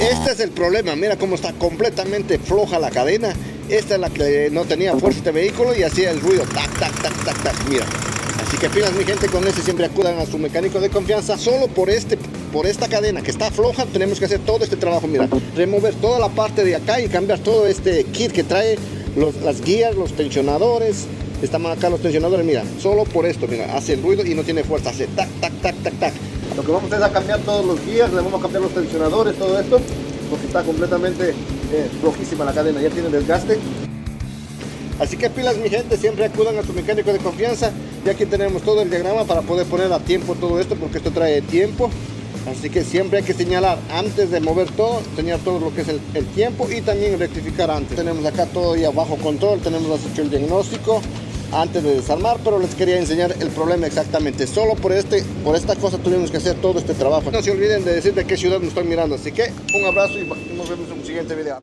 Este es el problema, mira cómo está completamente floja la cadena. Esta es la que no tenía fuerza este vehículo y hacía el ruido, tac, tac, tac, tac, tac, mira. Así que pilas mi gente, con este siempre acudan a su mecánico de confianza. Solo por esta cadena que está floja tenemos que hacer todo este trabajo, mira. Remover toda la parte de acá y cambiar todo este kit que trae, las guías, los tensionadores. Están acá los tensionadores, mira, solo por esto, mira, hace el ruido y no tiene fuerza, hace tac, tac, tac, tac, tac. Lo que vamos a hacer es a cambiar todos los guías, le vamos a cambiar los tensionadores, todo esto, porque está completamente flojísima la cadena, ya tiene desgaste. Así que pilas mi gente, siempre acudan a su mecánico de confianza. Y aquí tenemos todo el diagrama para poder poner a tiempo todo esto, porque esto trae tiempo. Así que siempre hay que señalar antes de mover todo, señalar todo lo que es el tiempo y también rectificar antes. Tenemos acá todo ya bajo control, tenemos hecho el diagnóstico antes de desarmar, pero les quería enseñar el problema exactamente. Solo por esta cosa tuvimos que hacer todo este trabajo. No se olviden de decir de qué ciudad nos están mirando. Así que un abrazo y nos vemos en un siguiente video.